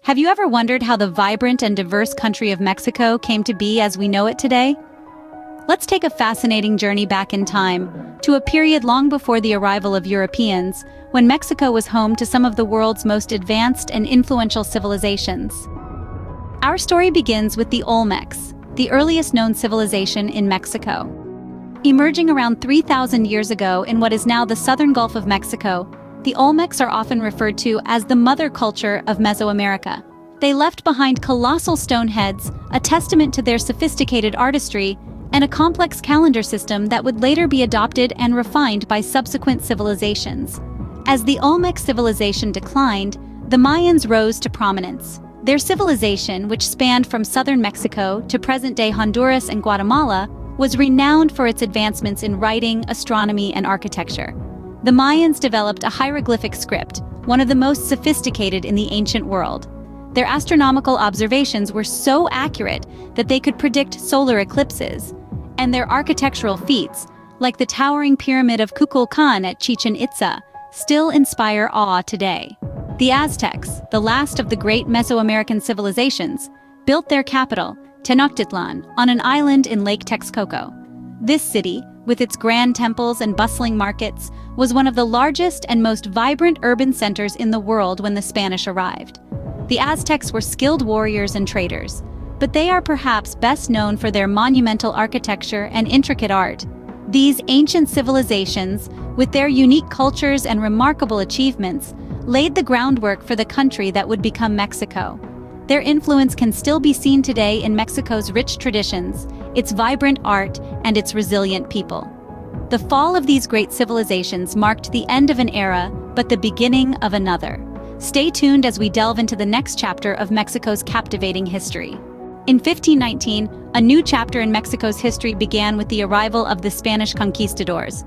Have you ever wondered how the vibrant and diverse country of Mexico came to be as we know it today? Let's take a fascinating journey back in time, to a period long before the arrival of Europeans, when Mexico was home to some of the world's most advanced and influential civilizations. Our story begins with the Olmecs, the earliest known civilization in Mexico. Emerging around 3,000 years ago in what is now the southern Gulf of Mexico, the Olmecs are often referred to as the mother culture of Mesoamerica. They left behind colossal stone heads, a testament to their sophisticated artistry, and a complex calendar system that would later be adopted and refined by subsequent civilizations. As the Olmec civilization declined, the Mayans rose to prominence. Their civilization, which spanned from southern Mexico to present-day Honduras and Guatemala, was renowned for its advancements in writing, astronomy, and architecture. The Mayans developed a hieroglyphic script, one of the most sophisticated in the ancient world. Their astronomical observations were so accurate that they could predict solar eclipses, and their architectural feats, like the towering pyramid of Kukulkan at Chichen Itza, still inspire awe today. The Aztecs, the last of the great Mesoamerican civilizations, built their capital, Tenochtitlan, on an island in Lake Texcoco. This city, with its grand temples and bustling markets, was one of the largest and most vibrant urban centers in the world when the Spanish arrived. The Aztecs were skilled warriors and traders, but they are perhaps best known for their monumental architecture and intricate art. These ancient civilizations, with their unique cultures and remarkable achievements, laid the groundwork for the country that would become Mexico. Their influence can still be seen today in Mexico's rich traditions, its vibrant art, and its resilient people. The fall of these great civilizations marked the end of an era, but the beginning of another. Stay tuned as we delve into the next chapter of Mexico's captivating history. In 1519, a new chapter in Mexico's history began with the arrival of the Spanish conquistadors.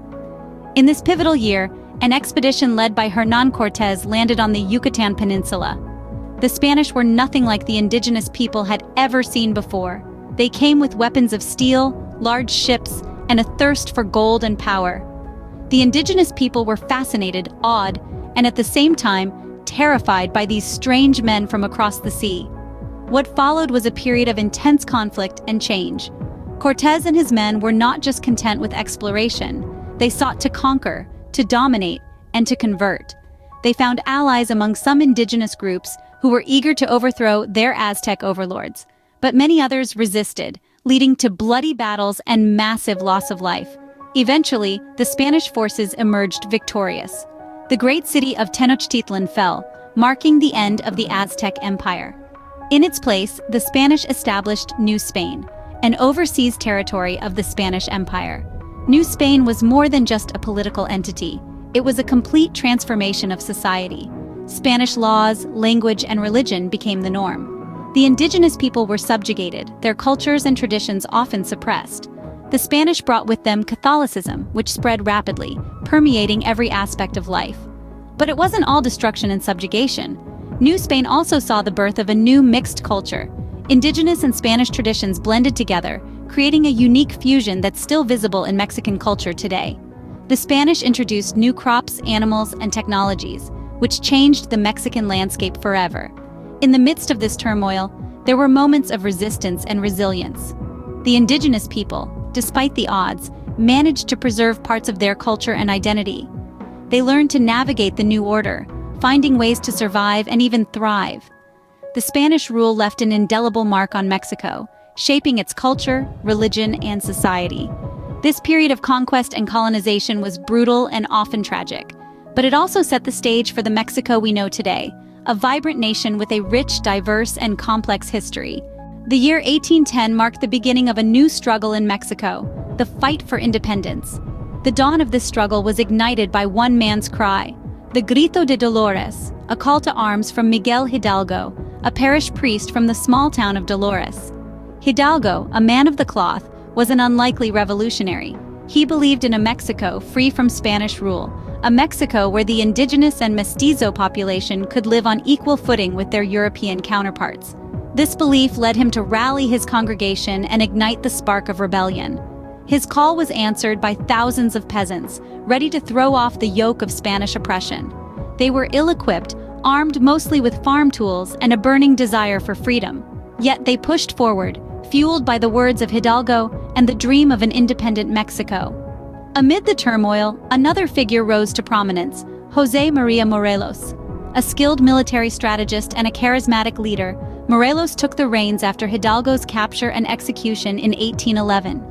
In this pivotal year, an expedition led by Hernán Cortés landed on the Yucatan Peninsula. The Spanish were nothing like the indigenous people had ever seen before. They came with weapons of steel, large ships, and a thirst for gold and power. The indigenous people were fascinated, awed, and at the same time, terrified by these strange men from across the sea. What followed was a period of intense conflict and change. Cortés and his men were not just content with exploration. They sought to conquer, to dominate, and to convert. They found allies among some indigenous groups who were eager to overthrow their Aztec overlords, but many others resisted, leading to bloody battles and massive loss of life. Eventually, the Spanish forces emerged victorious. The great city of Tenochtitlan fell, marking the end of the Aztec Empire. In its place, the Spanish established New Spain, an overseas territory of the Spanish Empire. New Spain was more than just a political entity. It was a complete transformation of society. Spanish laws, language, and religion became the norm. The indigenous people were subjugated, their cultures and traditions often suppressed. The Spanish brought with them Catholicism, which spread rapidly, permeating every aspect of life. But it wasn't all destruction and subjugation. New Spain also saw the birth of a new mixed culture. Indigenous and Spanish traditions blended together, creating a unique fusion that's still visible in Mexican culture today. The Spanish introduced new crops, animals, and technologies, which changed the Mexican landscape forever. In the midst of this turmoil, there were moments of resistance and resilience. The indigenous people, despite the odds, managed to preserve parts of their culture and identity. They learned to navigate the new order, finding ways to survive and even thrive. The Spanish rule left an indelible mark on Mexico, shaping its culture, religion, and society. This period of conquest and colonization was brutal and often tragic, but it also set the stage for the Mexico we know today, a vibrant nation with a rich, diverse, and complex history. The year 1810 marked the beginning of a new struggle in Mexico, the fight for independence. The dawn of this struggle was ignited by one man's cry, the Grito de Dolores, a call to arms from Miguel Hidalgo, a parish priest from the small town of Dolores. Hidalgo, a man of the cloth, was an unlikely revolutionary. He believed in a Mexico free from Spanish rule, a Mexico where the indigenous and mestizo population could live on equal footing with their European counterparts. This belief led him to rally his congregation and ignite the spark of rebellion. His call was answered by thousands of peasants, ready to throw off the yoke of Spanish oppression. They were ill-equipped, armed mostly with farm tools and a burning desire for freedom. Yet they pushed forward, fueled by the words of Hidalgo and the dream of an independent Mexico. Amid the turmoil, another figure rose to prominence, José María Morelos. A skilled military strategist and a charismatic leader, Morelos took the reins after Hidalgo's capture and execution in 1811.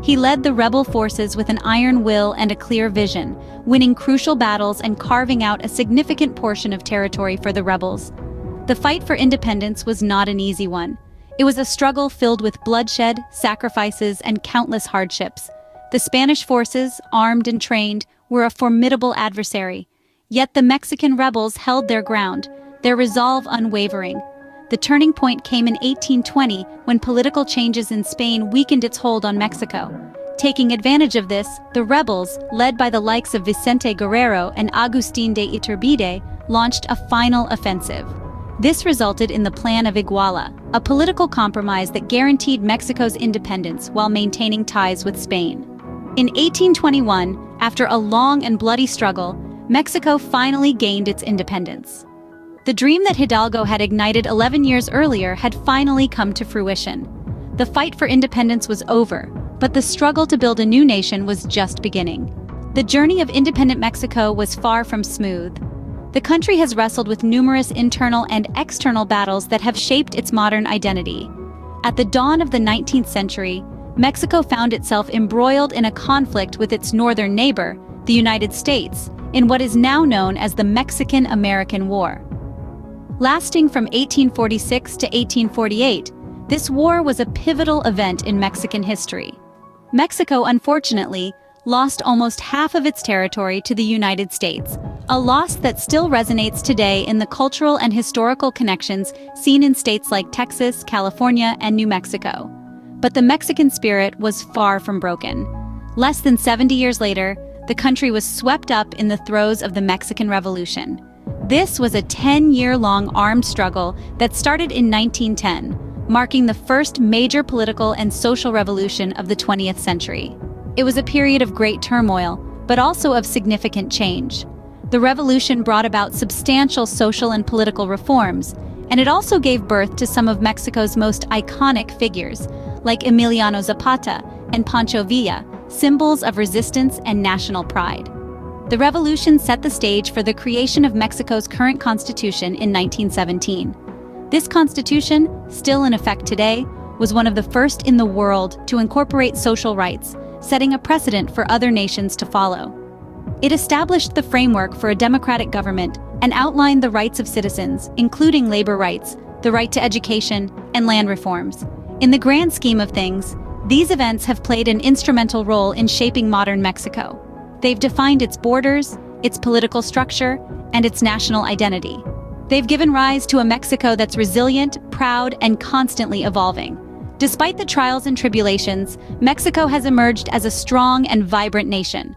He led the rebel forces with an iron will and a clear vision, winning crucial battles and carving out a significant portion of territory for the rebels. The fight for independence was not an easy one. It was a struggle filled with bloodshed, sacrifices, and countless hardships. The Spanish forces, armed and trained, were a formidable adversary. Yet the Mexican rebels held their ground, their resolve unwavering. The turning point came in 1820 when political changes in Spain weakened its hold on Mexico. Taking advantage of this, the rebels, led by the likes of Vicente Guerrero and Agustín de Iturbide, launched a final offensive. This resulted in the Plan of Iguala, a political compromise that guaranteed Mexico's independence while maintaining ties with Spain. In 1821, after a long and bloody struggle, Mexico finally gained its independence. The dream that Hidalgo had ignited 11 years earlier had finally come to fruition. The fight for independence was over, but the struggle to build a new nation was just beginning. The journey of independent Mexico was far from smooth. The country has wrestled with numerous internal and external battles that have shaped its modern identity. At the dawn of the 19th century, Mexico found itself embroiled in a conflict with its northern neighbor, the United States, in what is now known as the Mexican-American War. Lasting from 1846 to 1848, this war was a pivotal event in Mexican history. Mexico, unfortunately, lost almost half of its territory to the United States, a loss that still resonates today in the cultural and historical connections seen in states like Texas, California, and New Mexico. But the Mexican spirit was far from broken. Less than 70 years later, the country was swept up in the throes of the Mexican Revolution. This was a 10-year-long armed struggle that started in 1910, marking the first major political and social revolution of the 20th century. It was a period of great turmoil, but also of significant change. The revolution brought about substantial social and political reforms, and it also gave birth to some of Mexico's most iconic figures, like Emiliano Zapata and Pancho Villa, symbols of resistance and national pride. The revolution set the stage for the creation of Mexico's current constitution in 1917. This constitution, still in effect today, was one of the first in the world to incorporate social rights, setting a precedent for other nations to follow. It established the framework for a democratic government and outlined the rights of citizens, including labor rights, the right to education, and land reforms. In the grand scheme of things, these events have played an instrumental role in shaping modern Mexico. They've defined its borders, its political structure, and its national identity. They've given rise to a Mexico that's resilient, proud, and constantly evolving. Despite the trials and tribulations, Mexico has emerged as a strong and vibrant nation.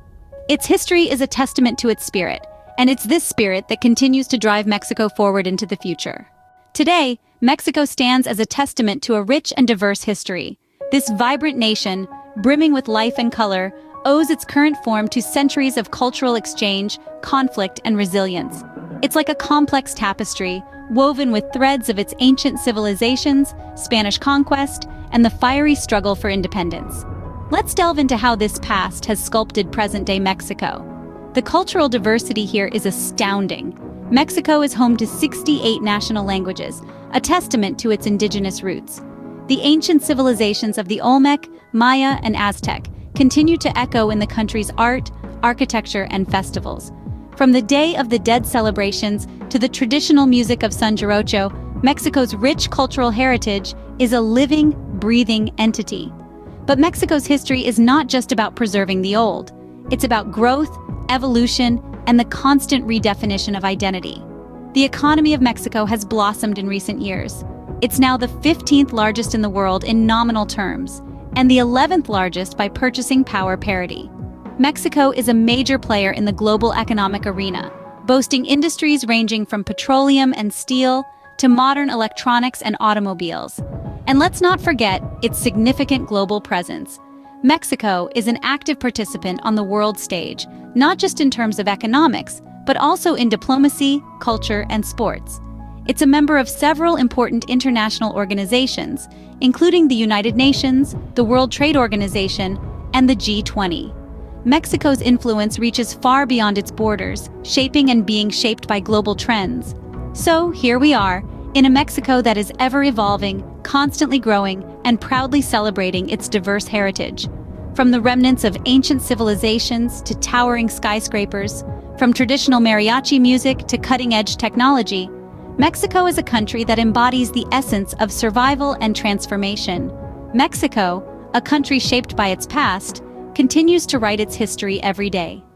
Its history is a testament to its spirit, and it's this spirit that continues to drive Mexico forward into the future. Today, Mexico stands as a testament to a rich and diverse history. This vibrant nation, brimming with life and color, owes its current form to centuries of cultural exchange, conflict, and resilience. It's like a complex tapestry, woven with threads of its ancient civilizations, Spanish conquest, and the fiery struggle for independence. Let's delve into how this past has sculpted present-day Mexico. The cultural diversity here is astounding. Mexico is home to 68 national languages, a testament to its indigenous roots. The ancient civilizations of the Olmec, Maya, and Aztec continue to echo in the country's art, architecture, and festivals. From the Day of the Dead celebrations to the traditional music of San Jarocho, Mexico's rich cultural heritage is a living, breathing entity. But Mexico's history is not just about preserving the old. It's about growth, evolution, and the constant redefinition of identity. The economy of Mexico has blossomed in recent years. It's now the 15th largest in the world in nominal terms, and the 11th largest by purchasing power parity. Mexico is a major player in the global economic arena, boasting industries ranging from petroleum and steel to modern electronics and automobiles. And let's not forget its significant global presence. Mexico is an active participant on the world stage, not just in terms of economics, but also in diplomacy, culture, and sports. It's a member of several important international organizations, including the United Nations, the World Trade Organization, and the G20. Mexico's influence reaches far beyond its borders, shaping and being shaped by global trends. So, here we are, in a Mexico that is ever-evolving, constantly growing, and proudly celebrating its diverse heritage. From the remnants of ancient civilizations to towering skyscrapers, from traditional mariachi music to cutting-edge technology, Mexico is a country that embodies the essence of survival and transformation. Mexico, a country shaped by its past, continues to write its history every day.